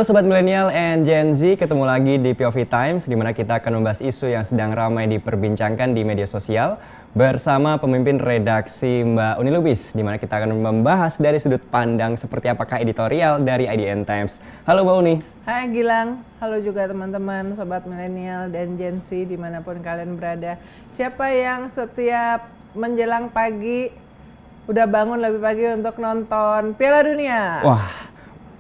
Halo Sobat Milenial and Gen Z, ketemu lagi di POV Times di mana kita akan membahas isu yang sedang ramai diperbincangkan di media sosial bersama pemimpin redaksi Mbak Uni Lubis, di mana kita akan membahas dari sudut pandang seperti apakah editorial dari IDN Times. Halo Mbak Uni. Hai Gilang, halo juga teman-teman Sobat Milenial dan Gen Z dimanapun kalian berada. Siapa yang setiap menjelang pagi udah bangun lebih pagi untuk nonton Piala Dunia? Wah,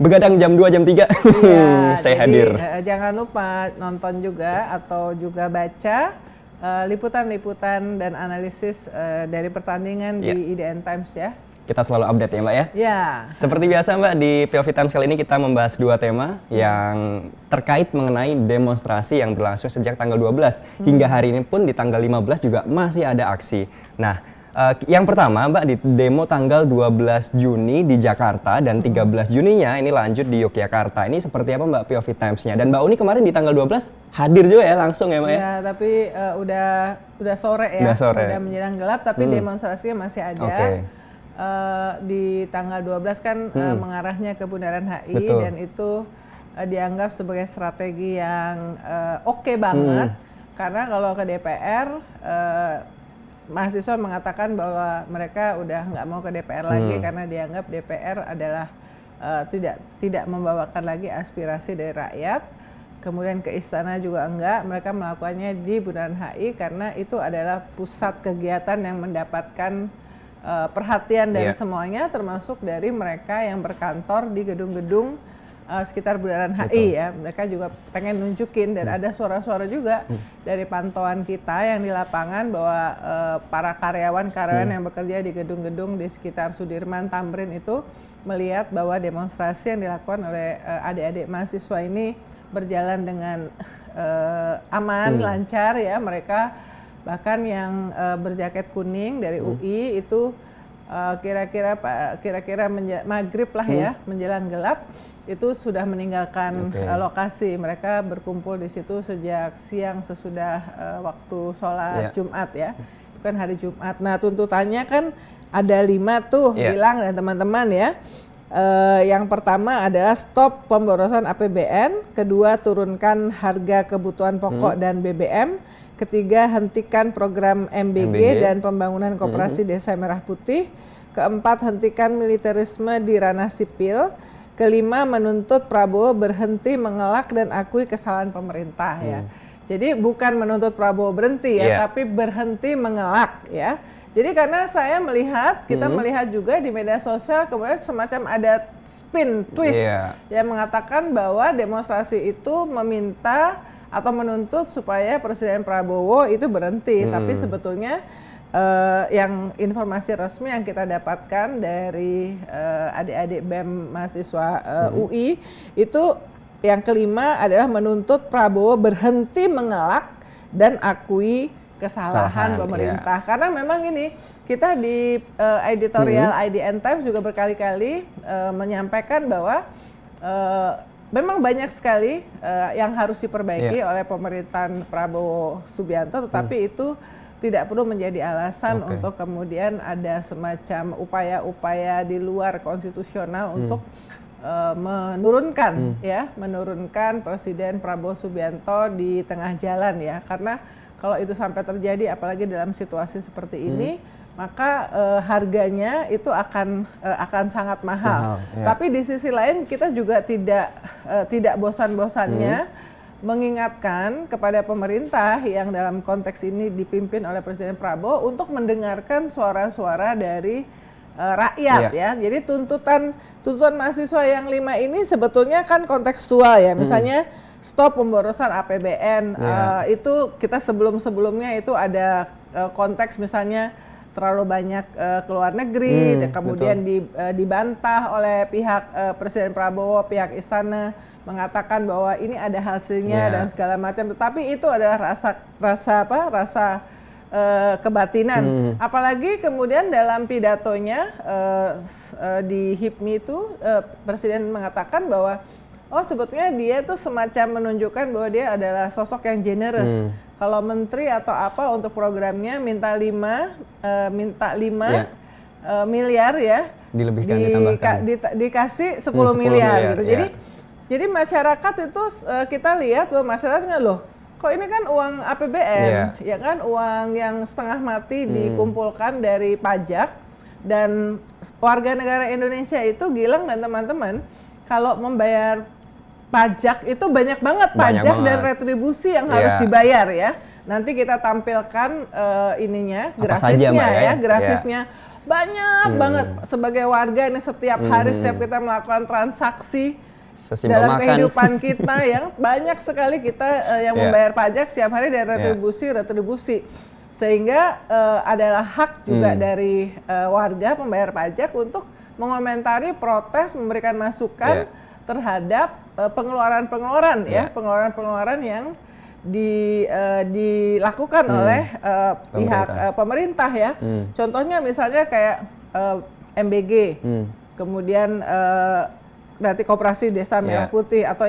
begadang jam 2, jam 3, Iya, saya jadi, hadir. Jangan lupa nonton juga atau juga baca liputan-liputan dan analisis dari pertandingan di IDN Times ya. Kita selalu update ya Mbak ya? Ya. Seperti biasa Mbak, di POV Times kali ini kita membahas dua tema yang terkait mengenai demonstrasi yang berlangsung sejak tanggal 12 hingga hari ini pun di tanggal 15 juga masih ada aksi. Nah, yang pertama Mbak, di demo tanggal 12 Juni di Jakarta dan 13 Juninya ini lanjut di Yogyakarta. Ini seperti apa Mbak POV Times-nya? Dan Mbak Uni kemarin di tanggal 12 hadir juga ya langsung ya Mbak ya? Ya, tapi udah sore ya. Udah menjelang gelap tapi demonstrasinya masih ada. Okay. Di tanggal 12 kan mengarahnya ke Bundaran HI. Betul. Dan itu dianggap sebagai strategi yang oke banget. Karena kalau ke DPR mahasiswa mengatakan bahwa mereka udah nggak mau ke DPR lagi karena dianggap DPR adalah tidak membawakan lagi aspirasi dari rakyat. Kemudian ke istana juga enggak, mereka melakukannya di Bundaran HI karena itu adalah pusat kegiatan yang mendapatkan perhatian dari semuanya, termasuk dari mereka yang berkantor di gedung-gedung sekitar Bundaran HI ya. Mereka juga pengen nunjukin dan ada suara-suara juga dari pantauan kita yang di lapangan bahwa para karyawan yang bekerja di gedung-gedung di sekitar Sudirman, Tamrin itu melihat bahwa demonstrasi yang dilakukan oleh adik-adik mahasiswa ini berjalan dengan aman, lancar ya. Mereka bahkan yang berjaket kuning dari UI itu kira-kira maghrib lah ya, menjelang gelap itu sudah meninggalkan lokasi. Mereka berkumpul di situ sejak siang sesudah waktu sholat Jumat ya. Itu kan hari Jumat. Nah, tuntutannya kan ada 5 tuh, Gilang dan teman-teman ya. Yang pertama adalah stop pemborosan APBN, kedua turunkan harga kebutuhan pokok dan BBM, ketiga hentikan program MBG dan pembangunan koperasi Desa Merah Putih, keempat hentikan militerisme di ranah sipil, kelima menuntut Prabowo berhenti mengelak dan akui kesalahan pemerintah ya. Jadi bukan menuntut Prabowo berhenti ya, tapi berhenti mengelak ya. Jadi karena saya melihat, kita melihat juga di media sosial kemudian semacam ada spin twist yang mengatakan bahwa demonstrasi itu meminta atau menuntut supaya Presiden Prabowo itu berhenti. Tapi sebetulnya yang informasi resmi yang kita dapatkan dari adik-adik BEM mahasiswa UI itu yang kelima adalah menuntut Prabowo berhenti mengelak dan akui kesalahan pemerintah. Karena memang ini kita di editorial IDN Times juga berkali-kali menyampaikan bahwa memang banyak sekali yang harus diperbaiki oleh pemerintahan Prabowo Subianto, tetapi itu tidak perlu menjadi alasan untuk kemudian ada semacam upaya-upaya di luar konstitusional untuk menurunkan Presiden Prabowo Subianto di tengah jalan ya. Karena kalau itu sampai terjadi, apalagi dalam situasi seperti ini, maka harganya itu akan sangat mahal. Tapi di sisi lain kita juga tidak bosan-bosannya mengingatkan kepada pemerintah yang dalam konteks ini dipimpin oleh Presiden Prabowo untuk mendengarkan suara-suara dari rakyat ya. Jadi tuntutan mahasiswa yang 5 ini sebetulnya kan kontekstual ya. Misalnya stop pemborosan APBN, itu kita sebelumnya itu ada konteks misalnya terlalu banyak ke luar negeri, dan kemudian dibantah oleh pihak Presiden Prabowo, pihak istana mengatakan bahwa ini ada hasilnya dan segala macam. Tetapi itu adalah rasa kebatinan. Apalagi kemudian dalam pidatonya di HIPMI itu Presiden mengatakan bahwa sebetulnya dia itu semacam menunjukkan bahwa dia adalah sosok yang generous. Kalau menteri atau apa untuk programnya minta 5 miliar ya, dilebihkan, ditambahkan, dikasih 10 miliar gitu. Jadi Jadi masyarakat itu kita lihat bahwa masyarakatnya loh, kok ini kan uang APBN, ya kan uang yang setengah mati dikumpulkan dari pajak, dan warga negara Indonesia itu Gilang dan teman-teman kalau membayar pajak itu banyak banget pajak dan retribusi yang harus dibayar ya. Nanti kita tampilkan ininya, grafisnya grafisnya. Banyak banget sebagai warga ini setiap hari setiap kita melakukan transaksi dalam kehidupan kita yang banyak sekali kita yang membayar pajak setiap hari dari retribusi sehingga adalah hak juga dari warga pembayar pajak untuk mengomentari, protes, memberikan masukan terhadap pengeluaran-pengeluaran pengeluaran-pengeluaran yang dilakukan oleh pihak pemerintah ya. Contohnya misalnya kayak MBG, kemudian nanti Koperasi Desa Merah Putih atau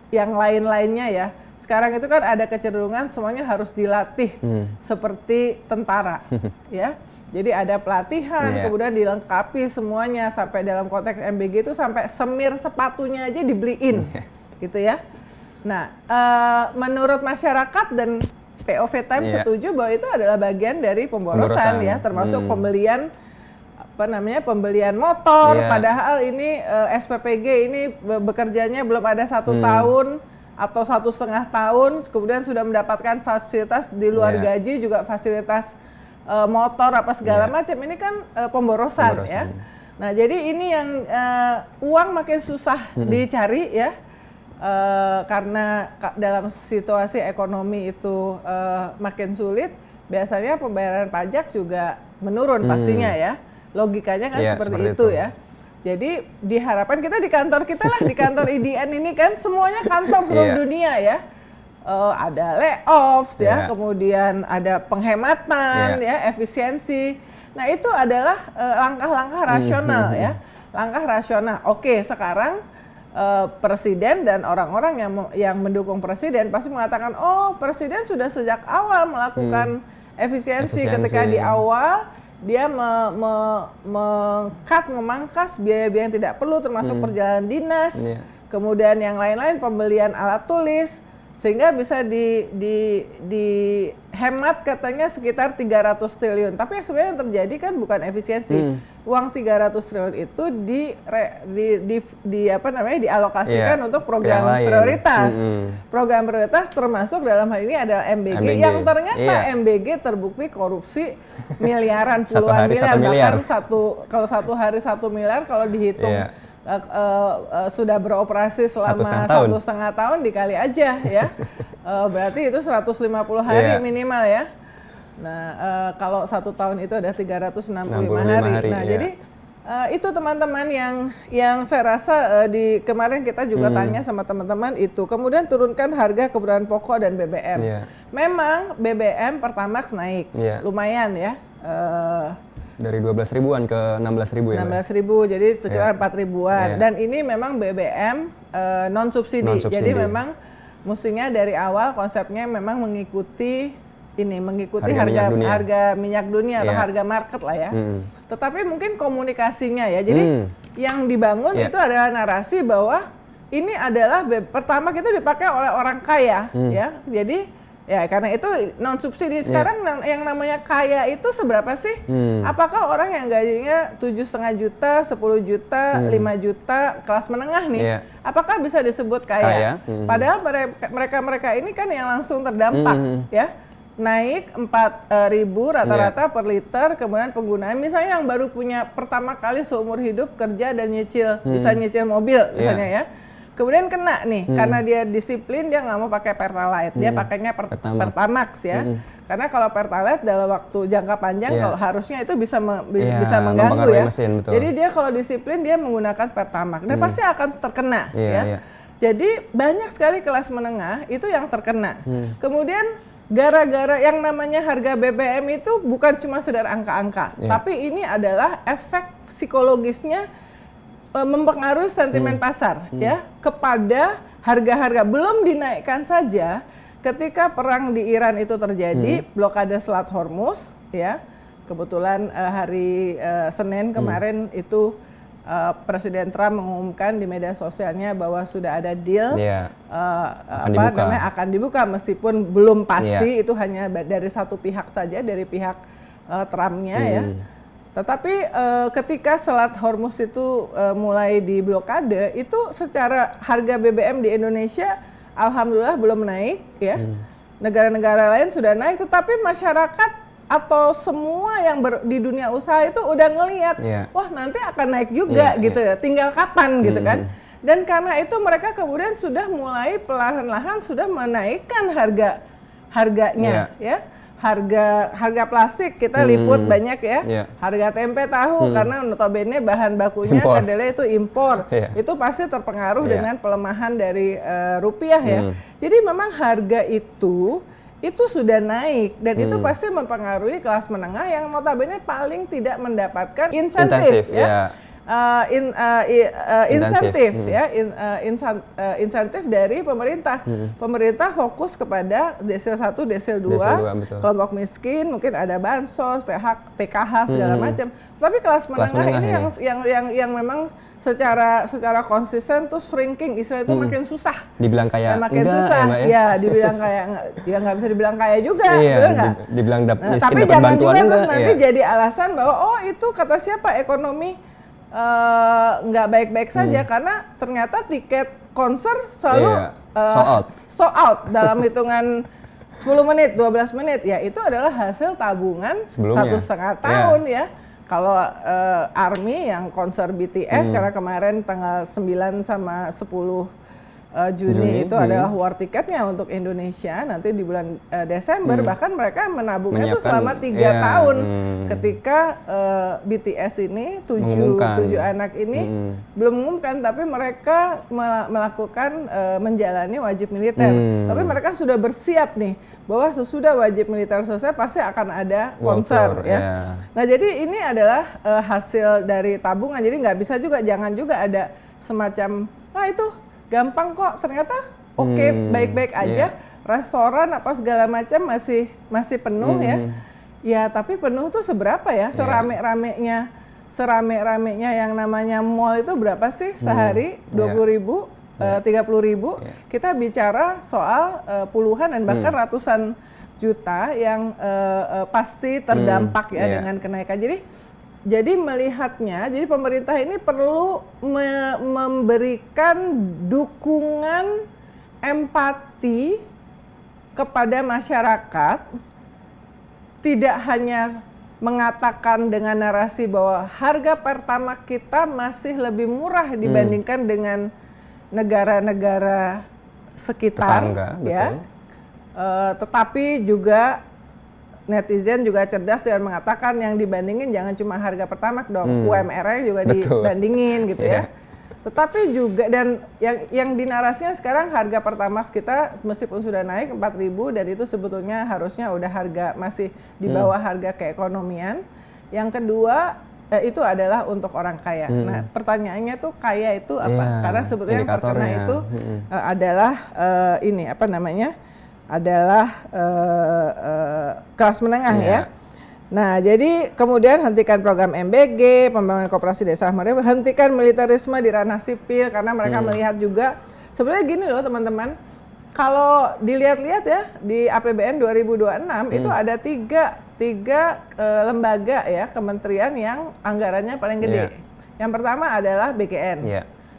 yang lain-lainnya ya. Sekarang itu kan ada kecenderungan semuanya harus dilatih seperti tentara ya. Jadi ada pelatihan, kemudian dilengkapi semuanya sampai dalam konteks MBG itu sampai semir sepatunya aja dibeliin gitu ya. Nah, menurut masyarakat dan POV Time setuju bahwa itu adalah bagian dari pemborosan ya, termasuk pembelian pembelian motor. Padahal ini SPPG ini bekerjanya belum ada 1 tahun atau 1,5 tahun, kemudian sudah mendapatkan fasilitas di luar gaji juga fasilitas motor apa segala macam. Ini kan pemborosan ya. Nah, jadi ini yang uang makin susah dicari ya. Karena dalam situasi ekonomi itu makin sulit, biasanya pembayaran pajak juga menurun pastinya ya. Logikanya kan seperti itu ya. Jadi diharapkan kita di kantor kita lah, di kantor IDN ini kan semuanya kantor seluruh dunia ya. Ada layoffs ya, kemudian ada penghematan ya, efisiensi. Nah, itu adalah langkah-langkah rasional ya. Langkah rasional. Oke, sekarang presiden dan orang-orang yang mendukung presiden pasti mengatakan, oh presiden sudah sejak awal melakukan efisiensi ketika di awal dia memangkas biaya-biaya yang tidak perlu termasuk perjalanan dinas, kemudian yang lain-lain pembelian alat tulis sehingga bisa dihemat katanya sekitar 300 triliun. Tapi yang sebenarnya yang terjadi kan bukan efisiensi. Uang 300 triliun itu dialokasikan untuk program prioritas. Program prioritas termasuk dalam hal ini adalah MBG. Yang ternyata MBG terbukti korupsi miliaran, puluhan miliar, bahkan kalau 1 hari 1 miliar kalau dihitung sudah beroperasi selama 1,5 tahun dikali aja ya. Berarti itu 150 hari minimal ya. Nah, kalau 1 tahun itu ada 365 hari. Nah, jadi itu teman-teman yang saya rasa kemarin kita juga tanya sama teman-teman itu. Kemudian turunkan harga kebutuhan pokok dan BBM. Memang BBM Pertamax naik, lumayan ya. Dari 12 ribuan ke 16 ribu ya? 16 ribu, jadi sekitar 4 ribuan. Dan ini memang BBM non-subsidi. Jadi memang mestinya dari awal konsepnya memang mengikuti harga minyak dunia atau harga market lah ya. Tetapi mungkin komunikasinya ya. Jadi yang dibangun itu adalah narasi bahwa ini adalah pertama kita dipakai oleh orang kaya ya. Jadi ya karena itu non subsidi. Sekarang yang namanya kaya itu seberapa sih? Apakah orang yang gajinya 7,5 juta, 10 juta, 5 juta, kelas menengah nih, apakah bisa disebut kaya? Padahal mereka ini kan yang langsung terdampak ya. Naik 4.000 rata-rata per liter, kemudian penggunaan misalnya yang baru punya pertama kali seumur hidup kerja dan nyicil, bisa nyicil mobil misalnya ya. Kemudian kena nih, karena dia disiplin, dia nggak mau pakai Pertalite, dia pakainya Pertamax ya. Karena kalau Pertalite dalam waktu jangka panjang, kalau harusnya itu bisa mengganggu ya. Mesin, jadi dia kalau disiplin, dia menggunakan Pertamax, dan pasti akan terkena ya. Jadi banyak sekali kelas menengah itu yang terkena. Kemudian gara-gara yang namanya harga BBM itu bukan cuma sekedar angka-angka, tapi ini adalah efek psikologisnya mempengaruhi sentimen pasar ya kepada harga-harga. Belum dinaikkan saja ketika perang di Iran itu terjadi, blokade Selat Hormuz ya. Kebetulan hari Senin kemarin itu Presiden Trump mengumumkan di media sosialnya bahwa sudah ada deal akan dibuka meskipun belum pasti, itu hanya dari satu pihak saja, dari pihak Trumpnya ya. Tetapi ketika Selat Hormuz itu mulai diblokade, itu secara harga BBM di Indonesia alhamdulillah belum naik ya. Negara-negara lain sudah naik, tetapi masyarakat atau semua yang di dunia usaha itu udah ngelihat, wah nanti akan naik juga gitu ya, tinggal kapan gitu kan. Dan karena itu mereka kemudian sudah mulai perlahan-lahan sudah menaikkan harganya ya. Harga plastik kita liput banyak ya, harga tempe tahu karena notabene bahan bakunya kedelai itu impor, itu pasti terpengaruh dengan pelemahan dari rupiah ya. Jadi memang harga itu sudah naik dan itu pasti mempengaruhi kelas menengah yang notabene paling tidak mendapatkan insentif ya. Insentif dari pemerintah. Pemerintah fokus kepada desil 1, desil 2, kelompok miskin, mungkin ada bansos, PKH segala macam. Tapi kelas menengah ini yang memang secara konsisten tuh shrinking, istilah itu makin susah. Dibilang kaya makin susah. Ya, dibilang kaya ya nggak bisa dibilang kaya juga, benar nggak? Dibilang miskin tapi dapat jangan bantuan juga terus nanti jadi alasan bahwa oh itu kata siapa ekonomi nggak baik-baik saja karena ternyata tiket konser selalu sold out dalam hitungan 10 menit, 12 menit ya, itu adalah hasil tabungan 1,5 tahun ya. Kalau ARMY yang konser BTS karena kemarin tanggal 9 sama 10 Juni itu adalah war tiketnya untuk Indonesia nanti di bulan Desember, bahkan mereka menabungnya itu selama 3 tahun ketika BTS ini 7 anak ini belum mengumumkan, tapi mereka melakukan menjalani wajib militer. Tapi mereka sudah bersiap nih bahwa sesudah wajib militer selesai pasti akan ada konser ya. Nah jadi ini adalah hasil dari tabungan, jadi nggak bisa juga, jangan juga ada semacam itu gampang kok, ternyata baik-baik aja, restoran apa segala macam masih penuh ya. Ya tapi penuh tuh seberapa ya, serame-ramenya yang namanya mall itu berapa sih sehari? 20.000, 30.000. Kita bicara soal puluhan dan bahkan ratusan juta yang pasti terdampak ya dengan kenaikan. Jadi melihatnya, jadi pemerintah ini perlu memberikan dukungan empati kepada masyarakat, tidak hanya mengatakan dengan narasi bahwa harga pertamax kita masih lebih murah dibandingkan dengan negara-negara sekitar, tetangga, ya. Tetapi juga netizen juga cerdas dengan mengatakan yang dibandingin jangan cuma harga pertamax dong, UMR-nya juga dibandingin gitu ya. Tetapi juga dan yang dinarasinya sekarang harga pertamax kita meskipun sudah naik 4.000 dan itu sebetulnya harusnya udah harga masih di bawah harga keekonomian. Yang kedua itu adalah untuk orang kaya. Nah pertanyaannya tuh kaya itu apa? Karena sebetulnya yang terkena itu adalah ini apa namanya? Adalah kelas menengah ya. Nah, jadi kemudian hentikan program MBG, pembangunan koperasi desa Ahmadiyah, hentikan militerisme di ranah sipil karena mereka melihat juga sebenarnya gini loh teman-teman, kalau dilihat-lihat ya di APBN 2026 itu ada tiga lembaga ya, kementerian yang anggarannya paling gede. Yang pertama adalah BKN,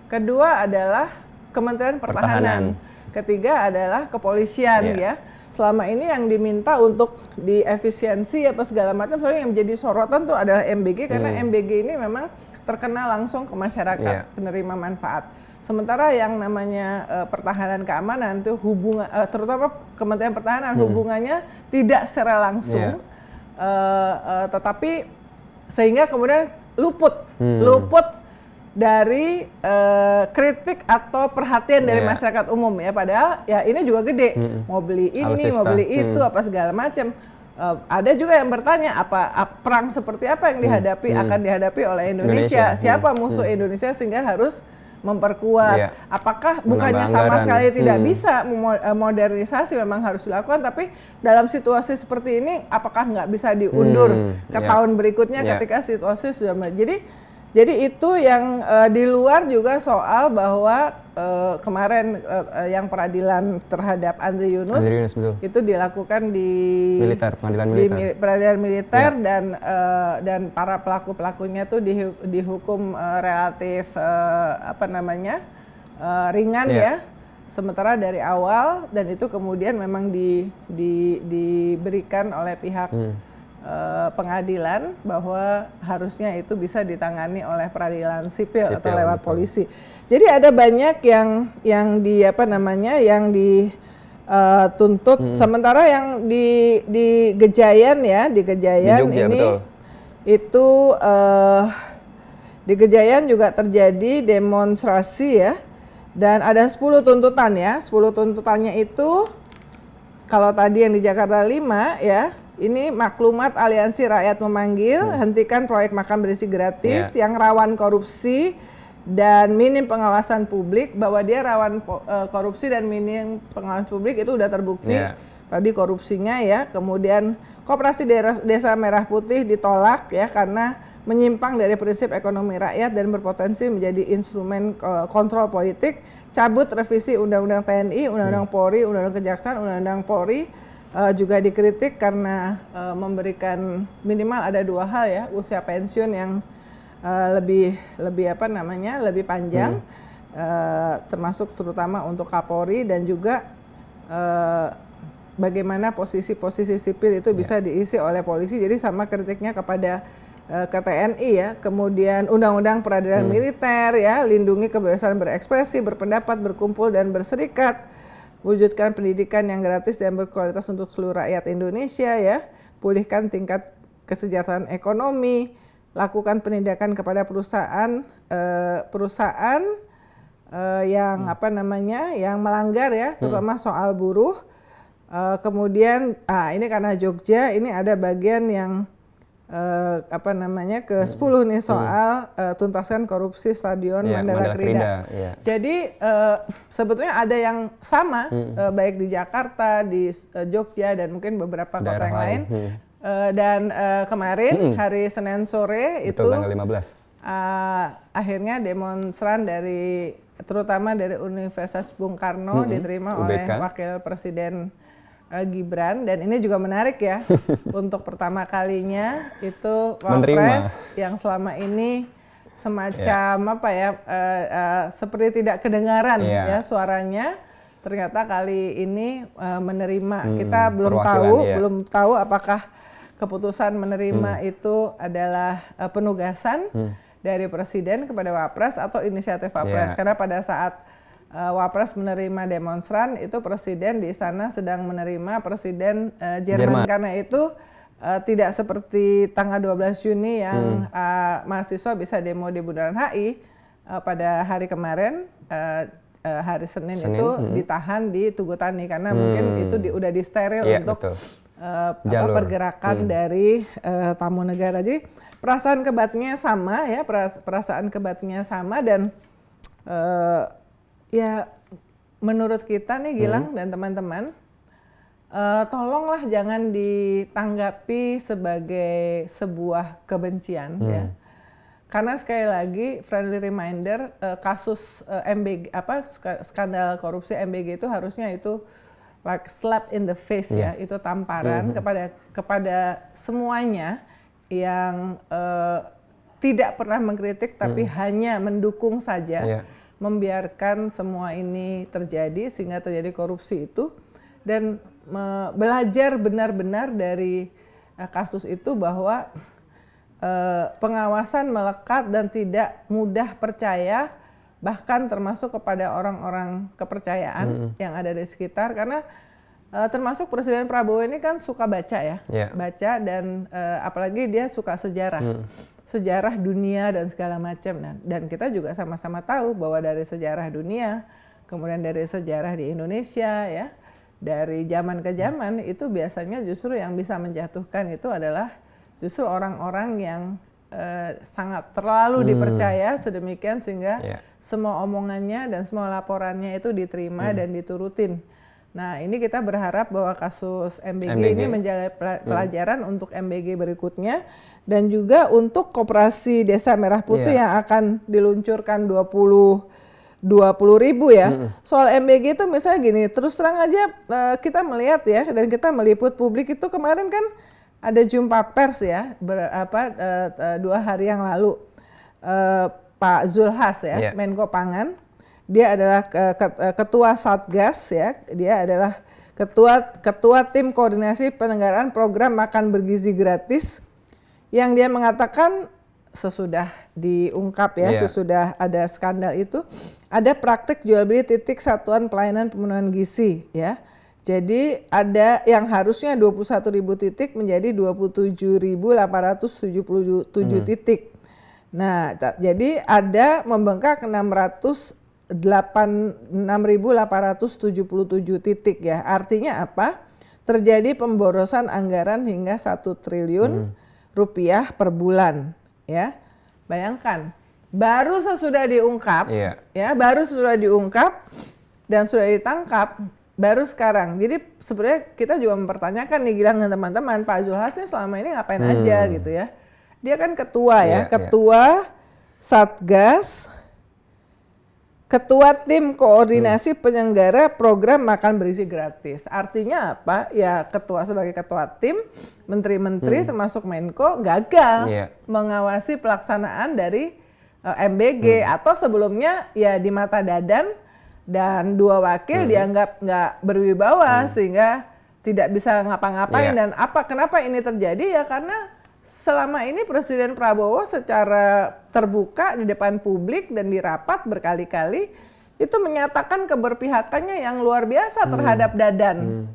kedua adalah Kementerian Pertahanan. Ketiga adalah kepolisian ya. Selama ini yang diminta untuk diefisiensi apa segala macam, soalnya yang menjadi sorotan tuh adalah MBG karena MBG ini memang terkena langsung ke masyarakat penerima manfaat. Sementara yang namanya pertahanan keamanan tuh hubungan terutama Kementerian Pertahanan hubungannya tidak secara langsung, tetapi sehingga kemudian luput dari kritik atau perhatian dari masyarakat umum ya, padahal ya ini juga gede, mau beli ini, mau beli itu apa segala macam. Ada juga yang bertanya perang seperti apa yang akan dihadapi oleh Indonesia, siapa musuh Indonesia sehingga harus memperkuat. Apakah bukannya sama sekali tidak bisa modernisasi, memang harus dilakukan, tapi dalam situasi seperti ini apakah nggak bisa diundur ke tahun berikutnya ketika situasi sudah jadi Jadi itu yang di luar juga soal bahwa kemarin yang peradilan terhadap Andri Yunus itu dilakukan di pengadilan militer dan para pelaku-pelakunya tuh dihukum relatif ringan ya. Sementara dari awal dan itu kemudian memang diberikan oleh pihak pengadilan bahwa harusnya itu bisa ditangani oleh peradilan sipil atau lewat polisi. Jadi ada banyak yang dituntut. Sementara yang di Gejayan ya, di Gejayan di Jogja, ini betul. Itu di Gejayan juga terjadi demonstrasi ya. Dan ada 10 tuntutan ya. 10 tuntutannya itu kalau tadi yang di Jakarta 5 ya. Ini maklumat Aliansi Rakyat memanggil hentikan proyek makan berisi gratis yang rawan korupsi dan minim pengawasan publik, bahwa dia rawan korupsi dan minim pengawasan publik itu udah terbukti. Tadi korupsinya ya, kemudian Koperasi Desa Merah Putih ditolak ya karena menyimpang dari prinsip ekonomi rakyat dan berpotensi menjadi instrumen kontrol politik. Cabut revisi Undang-Undang TNI, Undang-Undang Polri, Undang-Undang Kejaksaan, Undang-Undang Polri juga dikritik karena memberikan minimal ada 2 hal ya, usia pensiun yang lebih panjang, termasuk terutama untuk Kapolri, dan juga bagaimana posisi-posisi sipil itu bisa diisi oleh polisi. Jadi sama kritiknya kepada ke TNI ya, kemudian Undang-Undang Peradilan Militer ya, lindungi kebebasan berekspresi, berpendapat, berkumpul dan berserikat, wujudkan pendidikan yang gratis dan berkualitas untuk seluruh rakyat Indonesia ya, pulihkan tingkat kesejahteraan ekonomi, lakukan penindakan kepada perusahaan yang yang melanggar ya, terutama soal buruh. Kemudian ini karena Jogja ini ada bagian yang ke-10 nih soal tuntaskan korupsi Stadion Mandala Krida. Jadi sebetulnya ada yang sama baik di Jakarta, di Jogja dan mungkin beberapa kota yang lain. Dan kemarin hari Senin sore itu tanggal 15. Akhirnya demonstran terutama dari Universitas Bung Karno diterima oleh Wakil Presiden Gibran, dan ini juga menarik ya. Untuk pertama kalinya itu Wapres yang selama ini semacam seperti tidak kedengaran ya suaranya, ternyata kali ini menerima. Kita belum tahu apakah keputusan menerima itu adalah penugasan dari Presiden kepada Wapres atau inisiatif Wapres, karena pada saat Wapres menerima demonstran itu Presiden di sana sedang menerima Presiden Jerman. Karena itu tidak seperti tanggal 12 Juni yang mahasiswa bisa demo di Bundaran HI, pada hari kemarin hari Senin itu ditahan di Tugu Tani karena mungkin itu udah disteril untuk pergerakan dari tamu negara. Jadi perasaan kebatinnya sama ya, perasaan kebatinnya sama, dan ya menurut kita nih Gilang dan teman-teman, tolonglah jangan ditanggapi sebagai sebuah kebencian ya. Karena sekali lagi friendly reminder, kasus MBG skandal korupsi MBG itu harusnya itu like slap in the face ya, itu tamparan kepada semuanya yang tidak pernah mengkritik tapi hanya mendukung saja. Membiarkan semua ini terjadi sehingga terjadi korupsi itu, dan belajar benar-benar dari kasus itu bahwa pengawasan melekat dan tidak mudah percaya, bahkan termasuk kepada orang-orang kepercayaan yang ada di sekitar, karena termasuk Presiden Prabowo ini kan suka baca ya, baca, dan apalagi dia suka sejarah dunia dan segala macam. Dan kita juga sama-sama tahu bahwa dari sejarah dunia, kemudian dari sejarah di Indonesia ya, dari zaman ke zaman itu biasanya justru yang bisa menjatuhkan itu adalah justru orang-orang yang sangat terlalu dipercaya sedemikian sehingga semua omongannya dan semua laporannya itu diterima dan diturutin. Nah, ini kita berharap bahwa kasus MBG ini menjadi pelajaran untuk MBG berikutnya dan juga untuk Koperasi Desa Merah Putih yang akan diluncurkan 20.000 ya. Soal MBG itu misalnya gini, terus terang aja kita melihat ya, dan kita meliput publik itu kemarin kan ada jumpa pers ya, 2 hari yang lalu. Pak Zulhas ya, Menko Pangan, dia adalah ketua Satgas ya, dia adalah ketua tim koordinasi penyelenggaraan program makan bergizi gratis, yang dia mengatakan sesudah diungkap ya, sesudah ada skandal itu, ada praktik jual beli titik satuan pelayanan pemenuhan gizi ya. Jadi ada yang harusnya 21.000 titik menjadi 27.877 titik. Nah, jadi ada membengkak 6.877 titik ya. Artinya apa? Terjadi pemborosan anggaran hingga 1 triliun rupiah per bulan. Ya, bayangkan baru sesudah diungkap, baru sesudah diungkap dan sudah ditangkap, baru sekarang. Jadi sebenarnya kita juga mempertanyakan nih Gilang dan teman-teman, Pak Zulhas nih selama ini ngapain aja gitu ya? Dia kan ketua ketua Satgas, ketua tim koordinasi penyelenggara program makan bergizi gratis. Artinya apa? Ya sebagai ketua tim, menteri-menteri termasuk Menko gagal mengawasi pelaksanaan dari MBG atau sebelumnya ya di mata Dadan dan 2 wakil dianggap nggak berwibawa sehingga tidak bisa ngapa-ngapain. Dan kenapa ini terjadi ya karena selama ini Presiden Prabowo secara terbuka di depan publik dan di rapat berkali-kali itu menyatakan keberpihakannya yang luar biasa terhadap Dadan,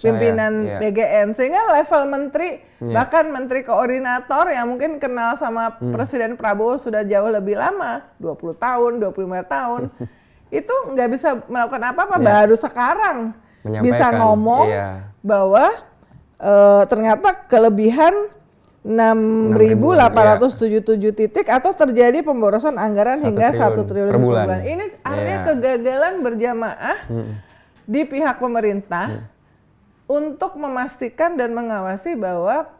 pimpinan PGN, sehingga level menteri, bahkan menteri koordinator yang mungkin kenal sama Presiden Prabowo sudah jauh lebih lama, 20 tahun, 25 tahun, itu nggak bisa melakukan apa-apa, baru sekarang bisa ngomong bahwa ternyata kelebihan 6.877 titik atau terjadi pemborosan anggaran hingga 1 triliun per bulan. Ini artinya kegagalan berjamaah di pihak pemerintah untuk memastikan dan mengawasi bahwa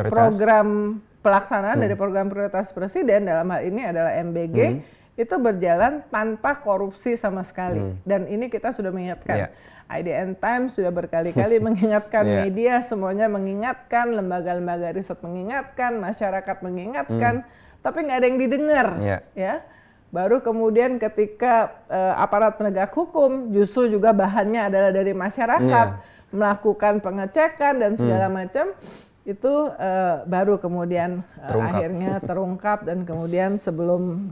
program pelaksanaan dari program prioritas Presiden dalam hal ini adalah MBG itu berjalan tanpa korupsi sama sekali. Dan ini kita sudah mengingatkan. IDN Times sudah berkali-kali mengingatkan, media semuanya mengingatkan, lembaga-lembaga riset mengingatkan, masyarakat mengingatkan, tapi nggak ada yang didengar, ya. Baru kemudian ketika aparat penegak hukum justru juga bahannya adalah dari masyarakat melakukan pengecekan dan segala macam, itu baru kemudian akhirnya terungkap dan kemudian sebelum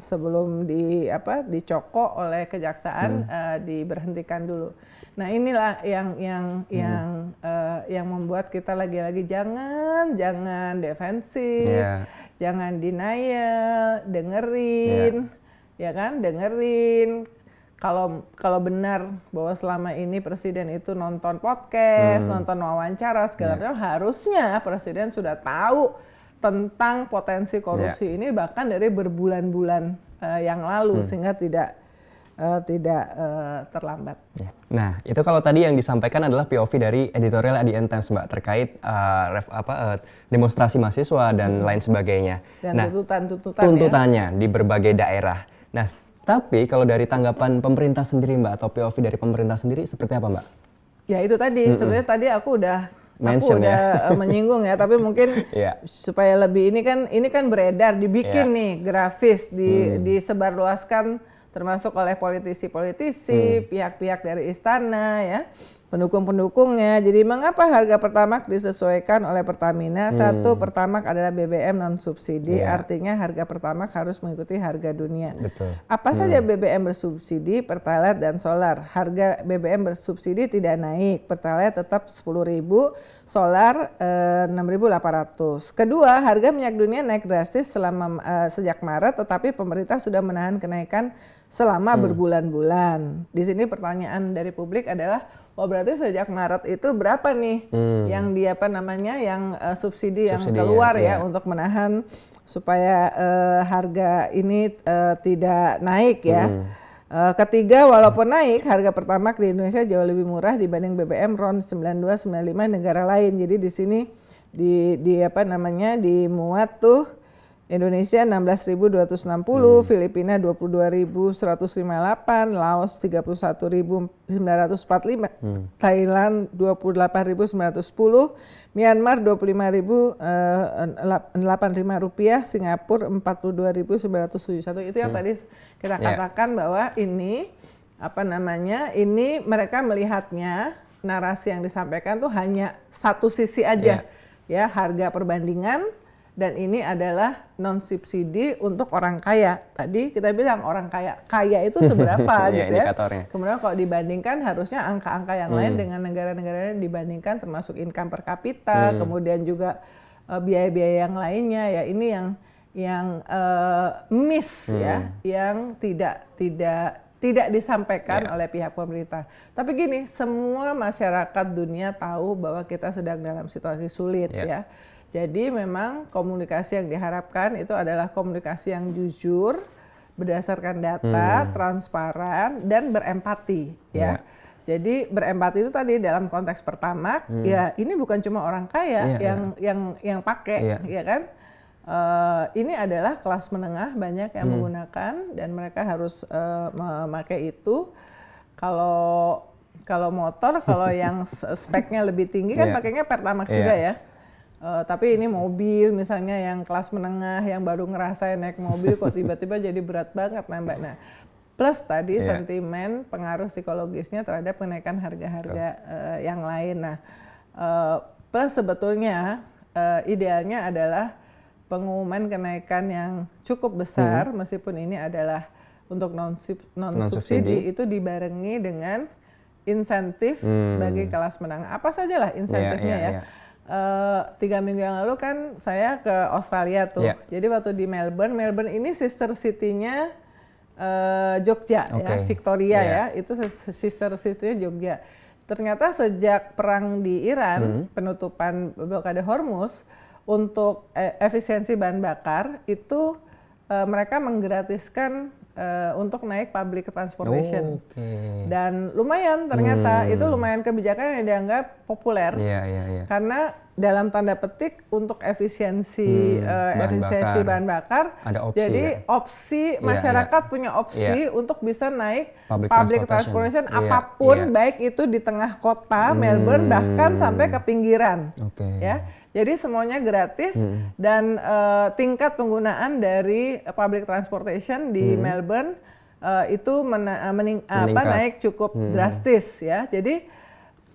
dicokok oleh kejaksaan diberhentikan dulu. Nah inilah yang membuat kita lagi-lagi jangan defensif, jangan denial, dengerin, ya kan, dengerin. Kalau benar bahwa selama ini Presiden itu nonton podcast, nonton wawancara segala macam, harusnya Presiden sudah tahu tentang potensi korupsi ini bahkan dari berbulan-bulan yang lalu sehingga tidak terlambat. Nah, itu kalau tadi yang disampaikan adalah POV dari editorial IDN Times, Mbak, terkait demonstrasi mahasiswa dan lain sebagainya. Dan tuntutannya di berbagai daerah. Nah, tapi kalau dari tanggapan pemerintah sendiri, Mbak, atau POV dari pemerintah sendiri seperti apa, Mbak? Ya itu tadi, sebenarnya tadi aku udah menyinggung ya, tapi mungkin supaya lebih ini kan beredar, dibikin nih grafis, disebarluaskan termasuk oleh politisi-politisi, pihak-pihak dari istana ya, pendukung-pendukungnya. Jadi mengapa harga Pertamax disesuaikan oleh Pertamina? Satu, Pertamax adalah BBM non subsidi, artinya harga Pertamax harus mengikuti harga dunia. Betul. Apa saja BBM bersubsidi? Pertalite dan solar. Harga BBM bersubsidi tidak naik, Pertalite tetap 10.000, solar 6.800. Kedua, harga minyak dunia naik drastis sejak Maret, tetapi pemerintah sudah menahan kenaikan selama berbulan-bulan. Di sini pertanyaan dari publik adalah, berarti sejak Maret itu berapa nih yang subsidi yang keluar ya untuk menahan supaya harga ini tidak naik ya. Ketiga, walaupun naik, harga Pertamax di Indonesia jauh lebih murah dibanding BBM RON 92-95 negara lain. Jadi di sini dimuat tuh Indonesia 16.260, Filipina 22.158, Laos 31.945, Thailand 28.910, Myanmar 25.085 rupiah, Singapura 42.971. Itu yang tadi kita katakan bahwa ini ini mereka melihatnya narasi yang disampaikan tuh hanya satu sisi aja, ya harga perbandingan. Dan ini adalah non subsidi untuk orang kaya. Tadi kita bilang orang kaya itu seberapa gitu ya. Kemudian kalau dibandingkan harusnya angka-angka yang lain dengan negara-negara yang dibandingkan termasuk income per kapita, kemudian juga biaya-biaya yang lainnya ya ini yang miss ya, yang tidak disampaikan oleh pihak pemerintah. Tapi gini, semua masyarakat dunia tahu bahwa kita sedang dalam situasi sulit ya. Jadi memang komunikasi yang diharapkan itu adalah komunikasi yang jujur, berdasarkan data, transparan, dan berempati ya. Jadi berempati itu tadi dalam konteks Pertamax, ya ini bukan cuma orang kaya yang pakai, ya kan? Ini adalah kelas menengah banyak yang menggunakan dan mereka harus memakai itu. Kalau motor, kalau yang speknya lebih tinggi kan pakainya Pertamax juga ya. Tapi ini mobil misalnya yang kelas menengah yang baru ngerasain naik mobil kok tiba-tiba jadi berat banget Mbak. Nah, plus tadi sentimen pengaruh psikologisnya terhadap kenaikan harga-harga yang lain. Nah, plus sebetulnya idealnya adalah pengumuman kenaikan yang cukup besar meskipun ini adalah untuk non subsidi itu dibarengi dengan insentif bagi kelas menengah. Apa sajalah insentifnya ya. 3 minggu yang lalu kan saya ke Australia tuh. Jadi waktu di Melbourne ini sister city-nya Jogja ya, Victoria ya. Itu sister city-nya Jogja. Ternyata sejak perang di Iran, penutupan blokade Hormuz untuk efisiensi bahan bakar itu mereka menggratiskan untuk naik public transportation. Dan lumayan ternyata itu lumayan kebijakan yang dianggap populer. Karena dalam tanda petik untuk efisiensi bahan bakar ada opsi, jadi opsi masyarakat punya opsi untuk bisa naik public transportation apapun baik itu di tengah kota Melbourne bahkan sampai ke pinggiran. Ya. Jadi semuanya gratis dan tingkat penggunaan dari public transportation di Melbourne itu naik cukup drastis ya. Jadi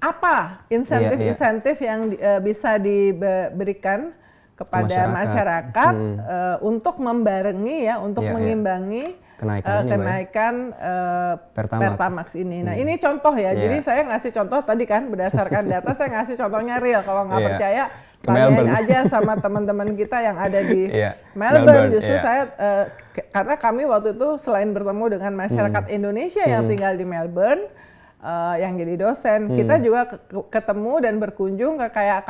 apa insentif yang bisa diberikan kepada masyarakat untuk membarengi ya, untuk mengimbangi kenaikan Pertamax ini. Nah ini contoh ya, jadi saya ngasih contoh tadi kan berdasarkan data, saya ngasih contohnya real. Kalau nggak percaya, tanyain aja sama teman-teman kita yang ada di Melbourne. Justru saya, karena kami waktu itu selain bertemu dengan masyarakat Indonesia yang tinggal di Melbourne, yang jadi dosen, kita juga ketemu dan berkunjung ke kayak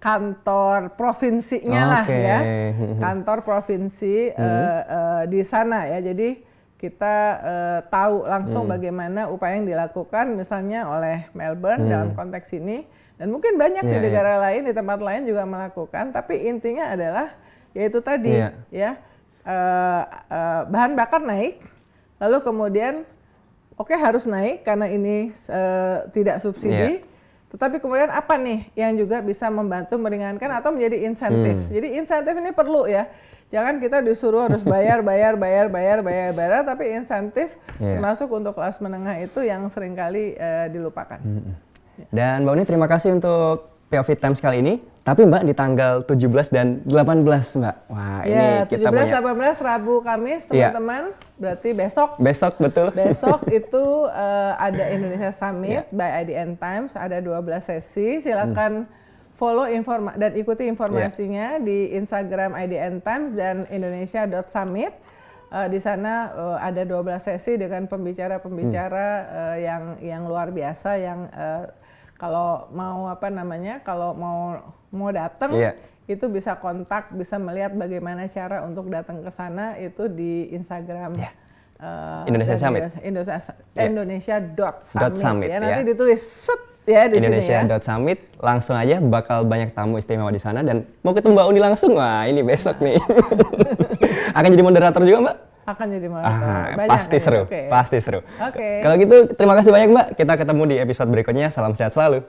kantor provinsinya lah ya, kantor provinsi di sana ya. Jadi kita tahu langsung bagaimana upaya yang dilakukan misalnya oleh Melbourne dalam konteks ini, dan mungkin banyak di negara lain, di tempat lain juga melakukan. Tapi intinya adalah yaitu tadi ya, bahan bakar naik, lalu kemudian harus naik karena ini tidak subsidi. Tetapi kemudian apa nih yang juga bisa membantu meringankan atau menjadi insentif. Jadi insentif ini perlu ya. Jangan kita disuruh harus bayar, tapi insentif termasuk untuk kelas menengah itu yang seringkali dilupakan. Dan Mbak Uni terima kasih untuk POV Times kali ini. Tapi Mbak di tanggal 17 dan 18 Mbak. Wah ini kita 17, 18 Rabu, Kamis teman-teman. Berarti besok. Besok betul. Besok itu ada Indonesia Summit by IDN Times. Ada 12 sesi. Silakan follow dan ikuti informasinya di Instagram IDN Times dan Indonesia.summit. Di sana ada 12 sesi dengan pembicara-pembicara yang luar biasa yang kalau mau kalau mau datang itu bisa kontak, bisa melihat bagaimana cara untuk datang ke sana itu di Instagram Indonesia Summit. Indonesia.summit ya. Nanti ditulis set ya di sini ya. Indonesia.summit, langsung aja bakal banyak tamu istimewa di sana dan mau ketemu Mbak Uni langsung. Wah, ini besok nih. Akan jadi moderator juga, Mbak? Akan jadi moderator. Pasti seru, pasti seru. Oke. Kalau gitu terima kasih banyak, Mbak. Kita ketemu di episode berikutnya. Salam sehat selalu.